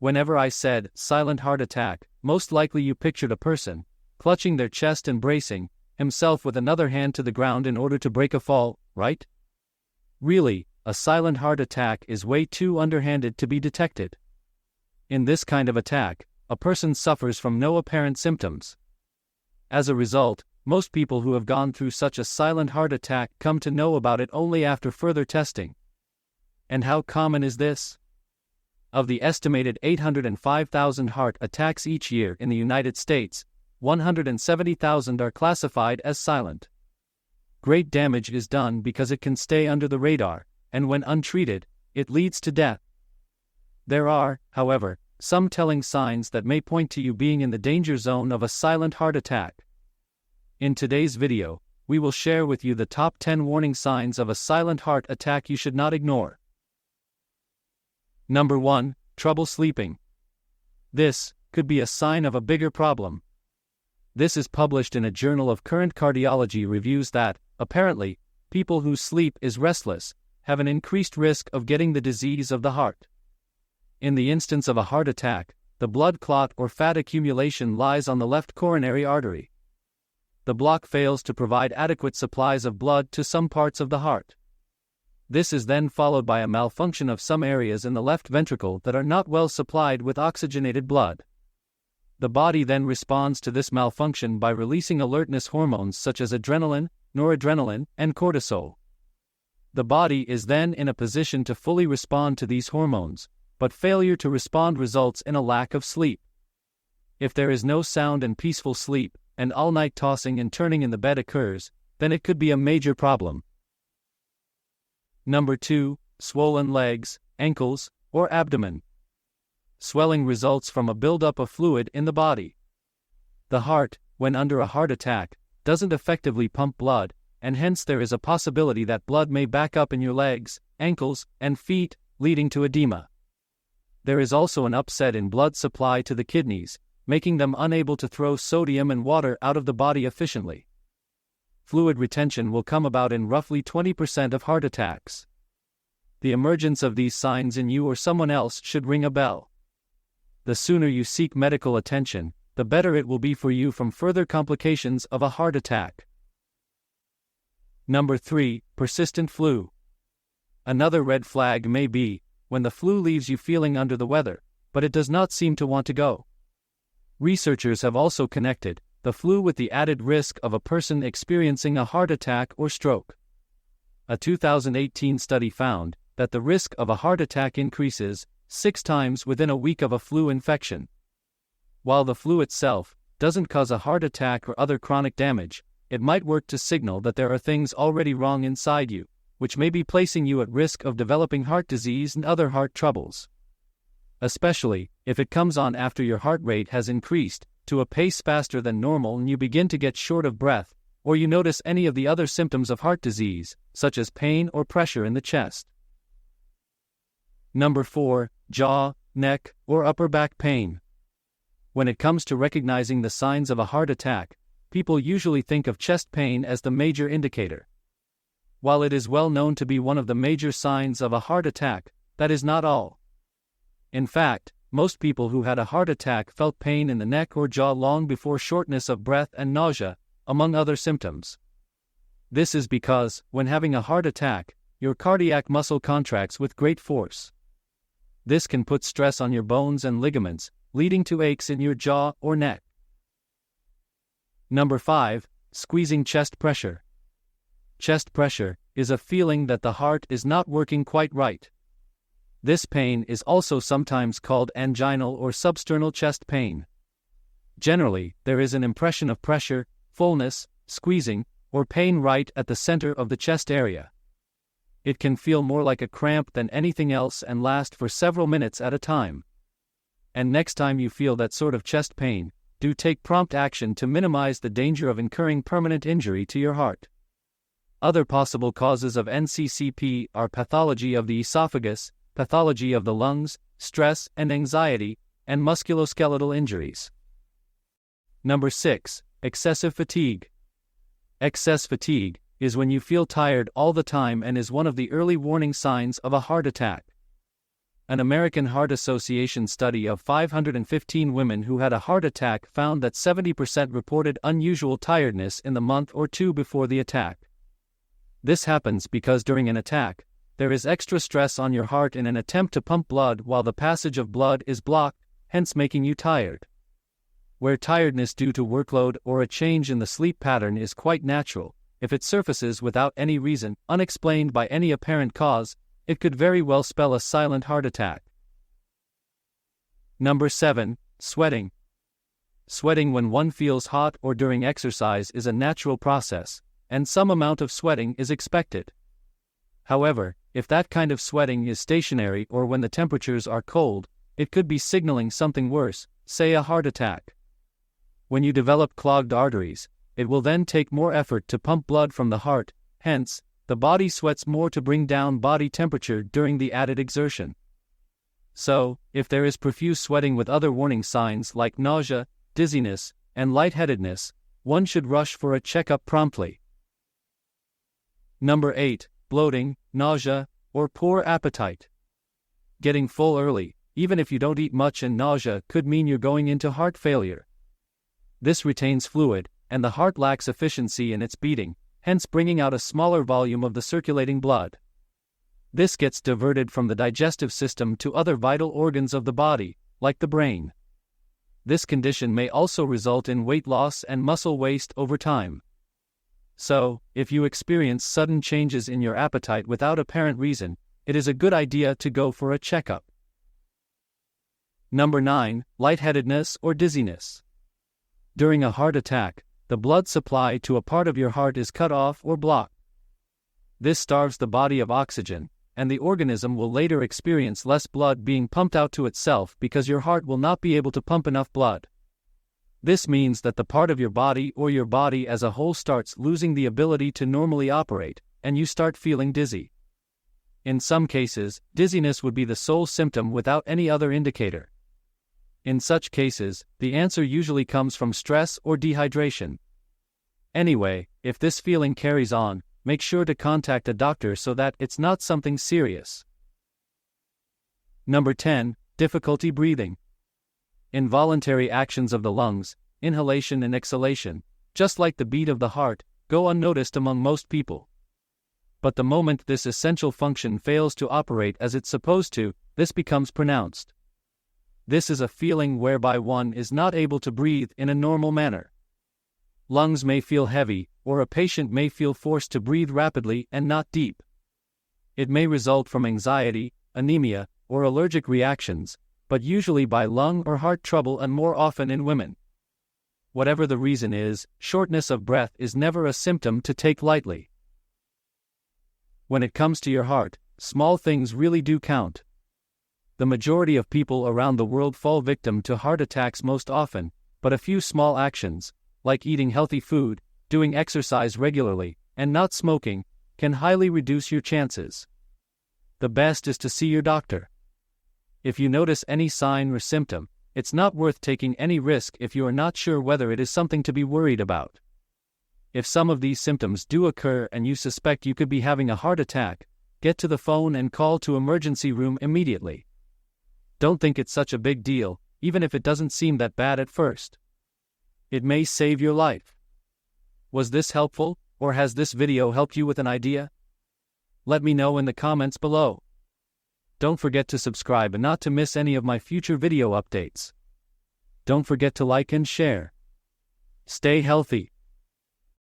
Whenever I said silent heart attack, most likely you pictured a person clutching their chest and bracing himself with another hand to the ground in order to break a fall, right? Really, a silent heart attack is way too underhanded to be detected. In this kind of attack, a person suffers from no apparent symptoms. As a result, most people who have gone through such a silent heart attack come to know about it only after further testing. And how common is this? Of the estimated 805,000 heart attacks each year in the United States, 170,000 are classified as silent. Great damage is done because it can stay under the radar, and when untreated, it leads to death. There are, however, some telling signs that may point to you being in the danger zone of a silent heart attack. In today's video, we will share with you the top 10 warning signs of a silent heart attack you should not ignore. Number 1. Trouble sleeping. This could be a sign of a bigger problem. This is published in a journal of current cardiology reviews that, apparently, people whose sleep is restless have an increased risk of getting the disease of the heart. In the instance of a heart attack, the blood clot or fat accumulation lies on the left coronary artery. The block fails to provide adequate supplies of blood to some parts of the heart. This is then followed by a malfunction of some areas in the left ventricle that are not well supplied with oxygenated blood. The body then responds to this malfunction by releasing alertness hormones such as adrenaline, noradrenaline, and cortisol. The body is then in a position to fully respond to these hormones, but failure to respond results in a lack of sleep. If there is no sound and peaceful sleep, and all-night tossing and turning in the bed occurs, then it could be a major problem. Number 2. Swollen legs, ankles, or abdomen. Swelling results from a buildup of fluid in the body. The heart, when under a heart attack, doesn't effectively pump blood, and hence there is a possibility that blood may back up in your legs, ankles, and feet, leading to edema. There is also an upset in blood supply to the kidneys, making them unable to throw sodium and water out of the body efficiently. Fluid retention will come about in roughly 20% of heart attacks. The emergence of these signs in you or someone else should ring a bell. The sooner you seek medical attention, the better it will be for you from further complications of a heart attack. Number 3. Persistent flu. Another red flag may be when the flu leaves you feeling under the weather, but it does not seem to want to go. Researchers have also connected the flu with the added risk of a person experiencing a heart attack or stroke. A 2018 study found that the risk of a heart attack increases 6 times within a week of a flu infection. While the flu itself doesn't cause a heart attack or other chronic damage, it might work to signal that there are things already wrong inside you, which may be placing you at risk of developing heart disease and other heart troubles. Especially if it comes on after your heart rate has increased to a pace faster than normal and you begin to get short of breath, or you notice any of the other symptoms of heart disease, such as pain or pressure in the chest. Number 4. Jaw, neck, or upper back pain. When it comes to recognizing the signs of a heart attack, people usually think of chest pain as the major indicator. While it is well known to be one of the major signs of a heart attack, that is not all. In fact, most people who had a heart attack felt pain in the neck or jaw long before shortness of breath and nausea, among other symptoms. This is because, when having a heart attack, your cardiac muscle contracts with great force. This can put stress on your bones and ligaments, leading to aches in your jaw or neck. Number 5. Squeezing chest pressure. Chest pressure is a feeling that the heart is not working quite right. This pain is also sometimes called anginal or substernal chest pain. Generally, there is an impression of pressure, fullness, squeezing, or pain right at the center of the chest area. It can feel more like a cramp than anything else and last for several minutes at a time. And next time you feel that sort of chest pain, do take prompt action to minimize the danger of incurring permanent injury to your heart. Other possible causes of NCCP are pathology of the esophagus, pathology of the lungs, stress and anxiety, and musculoskeletal injuries. Number 6. Excessive fatigue. Excess fatigue is when you feel tired all the time and is one of the early warning signs of a heart attack. An American Heart Association study of 515 women who had a heart attack found that 70% reported unusual tiredness in the month or two before the attack. This happens because during an attack, there is extra stress on your heart in an attempt to pump blood while the passage of blood is blocked, hence making you tired. Where tiredness due to workload or a change in the sleep pattern is quite natural, if it surfaces without any reason, unexplained by any apparent cause, it could very well spell a silent heart attack. Number 7. Sweating. Sweating when one feels hot or during exercise is a natural process, and some amount of sweating is expected. However, if that kind of sweating is stationary or when the temperatures are cold, it could be signaling something worse, say a heart attack. When you develop clogged arteries, it will then take more effort to pump blood from the heart, hence, the body sweats more to bring down body temperature during the added exertion. So, if there is profuse sweating with other warning signs like nausea, dizziness, and lightheadedness, one should rush for a checkup promptly. Number 8. Bloating, nausea, or poor appetite. Getting full early, even if you don't eat much, and nausea could mean you're going into heart failure. This retains fluid, and the heart lacks efficiency in its beating, hence bringing out a smaller volume of the circulating blood. This gets diverted from the digestive system to other vital organs of the body, like the brain. This condition may also result in weight loss and muscle waste over time. So, if you experience sudden changes in your appetite without apparent reason, it is a good idea to go for a checkup. Number 9. Lightheadedness or dizziness. During a heart attack, the blood supply to a part of your heart is cut off or blocked. This starves the body of oxygen, and the organism will later experience less blood being pumped out to itself because your heart will not be able to pump enough blood. This means that the part of your body or your body as a whole starts losing the ability to normally operate, and you start feeling dizzy. In some cases, dizziness would be the sole symptom without any other indicator. In such cases, the answer usually comes from stress or dehydration. Anyway, if this feeling carries on, make sure to contact a doctor so that it's not something serious. Number 10. Difficulty breathing. Involuntary actions of the lungs, inhalation and exhalation, just like the beat of the heart, go unnoticed among most people. But the moment this essential function fails to operate as it's supposed to, this becomes pronounced. This is a feeling whereby one is not able to breathe in a normal manner. Lungs may feel heavy, or a patient may feel forced to breathe rapidly and not deep. It may result from anxiety, anemia, or allergic reactions, but usually by lung or heart trouble and more often in women. Whatever the reason is, shortness of breath is never a symptom to take lightly. When it comes to your heart, small things really do count. The majority of people around the world fall victim to heart attacks most often, but a few small actions, like eating healthy food, doing exercise regularly, and not smoking, can highly reduce your chances. The best is to see your doctor. If you notice any sign or symptom, it's not worth taking any risk if you are not sure whether it is something to be worried about. If some of these symptoms do occur and you suspect you could be having a heart attack, get to the phone and call to emergency room immediately. Don't think it's such a big deal, even if it doesn't seem that bad at first. It may save your life. Was this helpful, or has this video helped you with an idea? Let me know in the comments below. Don't forget to subscribe and not to miss any of my future video updates. Don't forget to like and share. Stay healthy.